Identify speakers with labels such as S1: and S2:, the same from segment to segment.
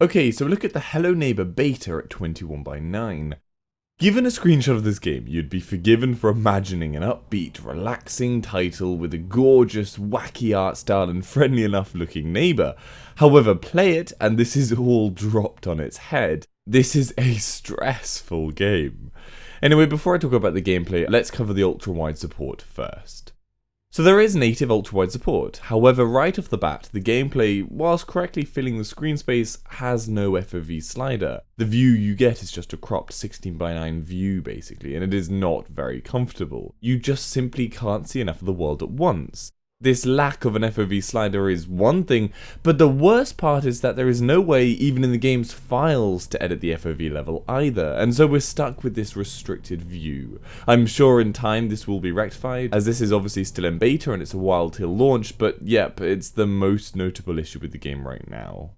S1: Okay, so look at the Hello Neighbor beta at 21:9. Given a screenshot of this game, you'd be forgiven for imagining an upbeat, relaxing title with a gorgeous, wacky art style and friendly enough looking neighbor. However, play it and this is all dropped on its head. This is a stressful game. Anyway, before I talk about the gameplay, let's cover the ultra-wide support first. So there is native ultrawide support, however right off the bat, the gameplay, whilst correctly filling the screen space, has no FOV slider. The view you get is just a cropped 16:9 view basically, and it is not very comfortable. You just simply can't see enough of the world at once. This lack of an FOV slider is one thing, but the worst part is that there is no way, even in the game's files, to edit the FOV level either, and so we're stuck with this restricted view. I'm sure in time this will be rectified, as this is obviously still in beta and it's a while till launch, but yep, it's the most notable issue with the game right now.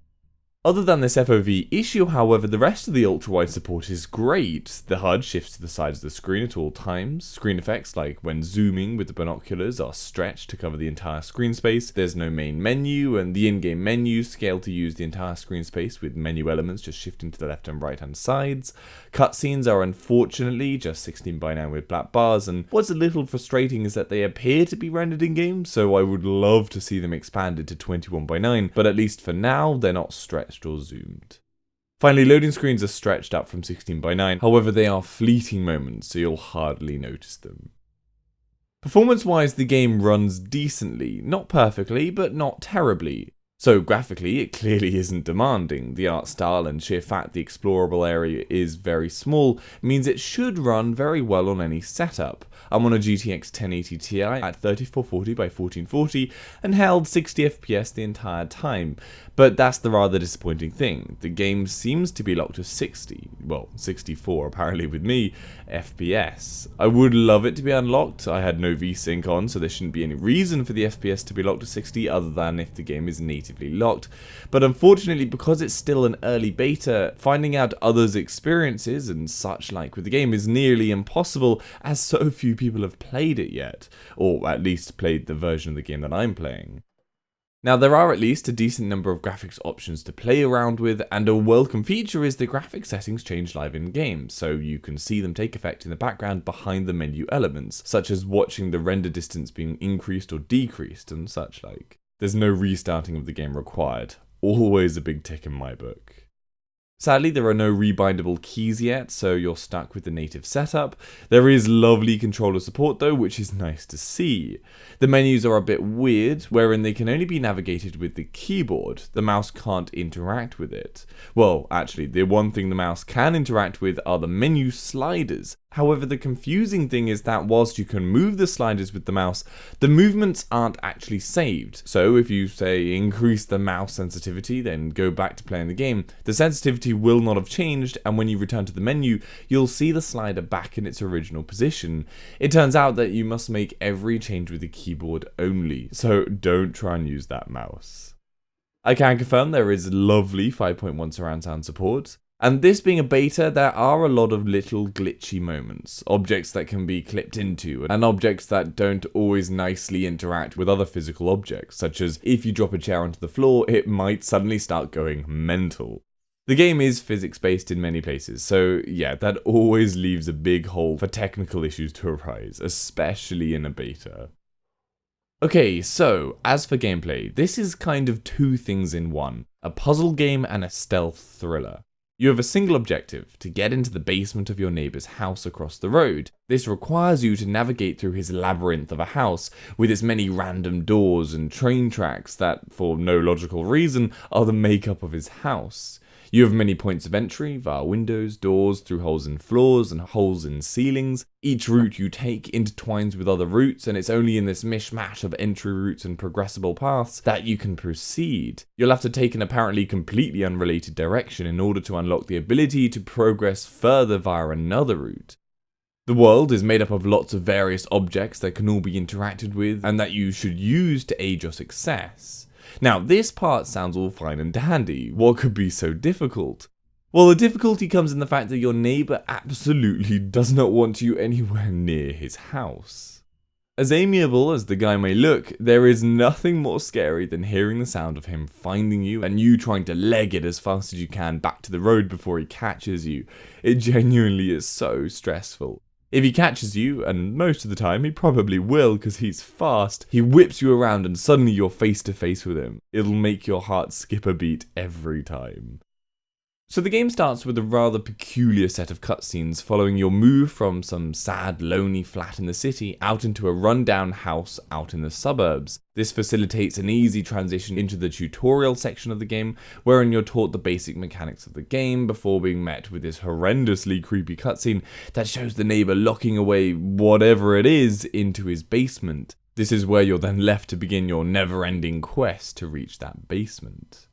S1: Other than this FOV issue, however, the rest of the ultrawide support is great. The HUD shifts to the sides of the screen at all times. Screen effects, like when zooming with the binoculars, are stretched to cover the entire screen space. There's no main menu, and the in-game menus scale to use the entire screen space, with menu elements just shifting to the left and right hand sides. Cutscenes are unfortunately just 16:9 with black bars, and what's a little frustrating is that they appear to be rendered in-game, so I would love to see them expanded to 21:9, but at least for now, they're not stretched or zoomed. Finally, loading screens are stretched out from 16:9, however they are fleeting moments, so you'll hardly notice them. Performance-wise, the game runs decently, not perfectly, but not terribly. So graphically, it clearly isn't demanding. The art style and sheer fact the explorable area is very small means it should run very well on any setup. I'm on a GTX 1080 Ti at 3440 by 1440 and held 60 FPS the entire time, but that's the rather disappointing thing. The game seems to be locked to 60, well 64 apparently with me, FPS. I would love it to be unlocked. I had no VSync on, so there shouldn't be any reason for the FPS to be locked to 60 other than if the game is natively locked, but unfortunately because it's still an early beta, finding out others' experiences and such like with the game is nearly impossible as so few people have played it yet, or at least played the version of the game that I'm playing. Now there are at least a decent number of graphics options to play around with, and a welcome feature is the graphics settings change live in game, so you can see them take effect in the background behind the menu elements, such as watching the render distance being increased or decreased and such like. There's no restarting of the game required, always a big tick in my book. Sadly, there are no rebindable keys yet, so you're stuck with the native setup. There is lovely controller support though, which is nice to see. The menus are a bit weird, wherein they can only be navigated with the keyboard. The mouse can't interact with it. Well, actually, the one thing the mouse can interact with are the menu sliders. However, the confusing thing is that whilst you can move the sliders with the mouse, the movements aren't actually saved. So if you say increase the mouse sensitivity, then go back to playing the game, the sensitivity will not have changed, and when you return to the menu, you'll see the slider back in its original position. It turns out that you must make every change with the keyboard only, so don't try and use that mouse. I can confirm there is lovely 5.1 surround sound support. And this being a beta, there are a lot of little glitchy moments, objects that can be clipped into, and objects that don't always nicely interact with other physical objects, such as if you drop a chair onto the floor, it might suddenly start going mental. The game is physics-based in many places, so yeah, that always leaves a big hole for technical issues to arise, especially in a beta. Okay, so, as for gameplay, this is kind of two things in one, a puzzle game and a stealth thriller. You have a single objective, to get into the basement of your neighbour's house across the road. This requires you to navigate through his labyrinth of a house, with its many random doors and train tracks that, for no logical reason, are the makeup of his house. You have many points of entry via windows, doors, through holes in floors and holes in ceilings. Each route you take intertwines with other routes, and it's only in this mishmash of entry routes and progressible paths that you can proceed. You'll have to take an apparently completely unrelated direction in order to unlock the ability to progress further via another route. The world is made up of lots of various objects that can all be interacted with, and that you should use to aid your success. Now, this part sounds all fine and dandy. What could be so difficult? Well, the difficulty comes in the fact that your neighbour absolutely does not want you anywhere near his house. As amiable as the guy may look, there is nothing more scary than hearing the sound of him finding you and you trying to leg it as fast as you can back to the road before he catches you. It genuinely is so stressful. If he catches you, and most of the time he probably will because he's fast, he whips you around and suddenly you're face to face with him. It'll make your heart skip a beat every time. So the game starts with a rather peculiar set of cutscenes following your move from some sad, lonely flat in the city out into a rundown house out in the suburbs. This facilitates an easy transition into the tutorial section of the game, wherein you're taught the basic mechanics of the game before being met with this horrendously creepy cutscene that shows the neighbour locking away whatever it is into his basement. This is where you're then left to begin your never-ending quest to reach that basement.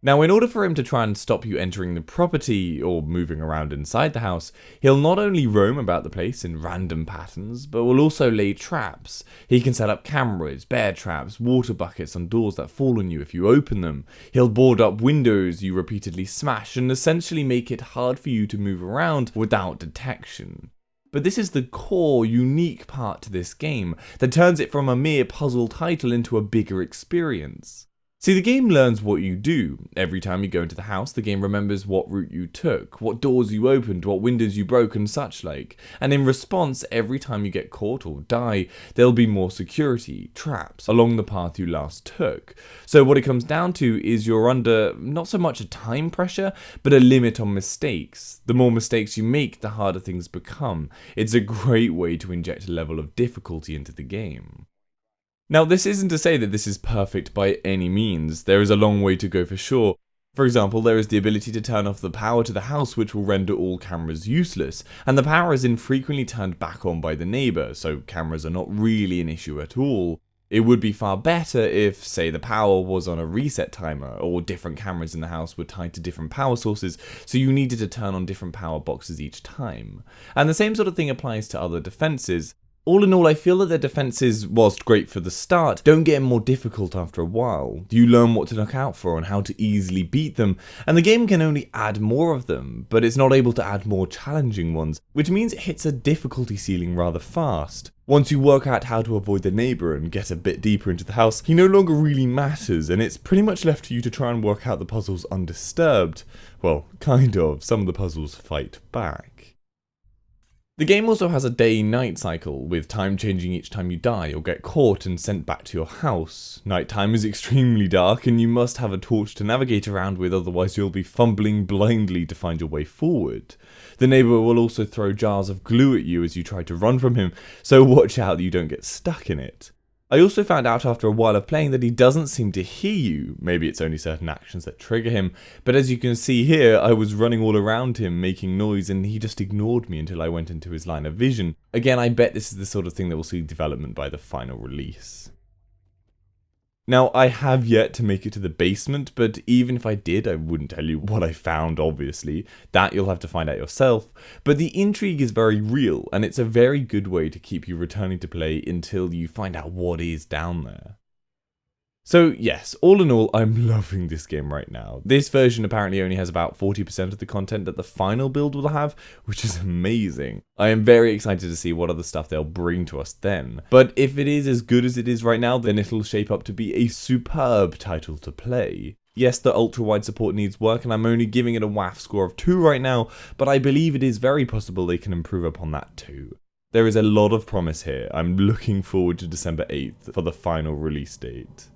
S1: Now, in order for him to try and stop you entering the property or moving around inside the house, he'll not only roam about the place in random patterns, but will also lay traps. He can set up cameras, bear traps, water buckets on doors that fall on you if you open them. He'll board up windows you repeatedly smash and essentially make it hard for you to move around without detection. But this is the core, unique part to this game that turns it from a mere puzzle title into a bigger experience. See, the game learns what you do. Every time you go into the house, the game remembers what route you took, what doors you opened, what windows you broke and such like. And in response, every time you get caught or die, there'll be more security, traps, along the path you last took. So what it comes down to is you're under not so much a time pressure, but a limit on mistakes. The more mistakes you make, the harder things become. It's a great way to inject a level of difficulty into the game. Now, this isn't to say that this is perfect by any means. There is a long way to go for sure. For example, there is the ability to turn off the power to the house, which will render all cameras useless, and the power is infrequently turned back on by the neighbour, so cameras are not really an issue at all. It would be far better if, say, the power was on a reset timer, or different cameras in the house were tied to different power sources, so you needed to turn on different power boxes each time. And the same sort of thing applies to other defences. All in all, I feel that their defences, whilst great for the start, don't get more difficult after a while. You learn what to look out for and how to easily beat them, and the game can only add more of them, but it's not able to add more challenging ones, which means it hits a difficulty ceiling rather fast. Once you work out how to avoid the neighbour and get a bit deeper into the house, he no longer really matters, and it's pretty much left to you to try and work out the puzzles undisturbed. Well, kind of. Some of the puzzles fight back. The game also has a day-night cycle, with time changing each time you die or get caught and sent back to your house. Nighttime is extremely dark and you must have a torch to navigate around with, otherwise you'll be fumbling blindly to find your way forward. The neighbour will also throw jars of glue at you as you try to run from him, so watch out that you don't get stuck in it. I also found out after a while of playing that he doesn't seem to hear you. Maybe it's only certain actions that trigger him, but as you can see here, I was running all around him making noise and he just ignored me until I went into his line of vision. Again, I bet this is the sort of thing that will see development by the final release. Now, I have yet to make it to the basement, but even if I did, I wouldn't tell you what I found, obviously. That you'll have to find out yourself. But the intrigue is very real, and it's a very good way to keep you returning to play until you find out what is down there. So yes, all in all, I'm loving this game right now. This version apparently only has about 40% of the content that the final build will have, which is amazing. I am very excited to see what other stuff they'll bring to us then. But if it is as good as it is right now, then it'll shape up to be a superb title to play. Yes, the ultra-wide support needs work, and I'm only giving it a WAF score of 2 right now, but I believe it is very possible they can improve upon that too. There is a lot of promise here. I'm looking forward to December 8th for the final release date.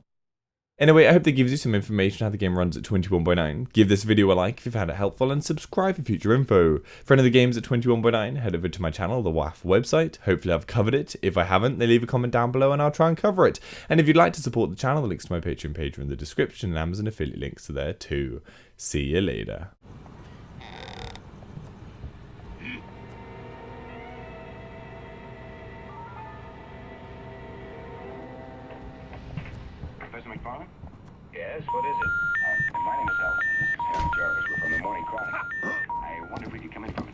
S1: Anyway, I hope that gives you some information how the game runs at 21.9. Give this video a like if you found it helpful and subscribe for future info. For any of the games at 21.9, head over to my channel, the WAF website. Hopefully I've covered it. If I haven't, then leave a comment down below and I'll try and cover it. And if you'd like to support the channel, the links to my Patreon page are in the description and Amazon affiliate links are there too. See you later.
S2: Yes, what is it? My name is Ellison. This is Harry Jarvis. We're from the Morning Chronicle. I wonder if we could come in for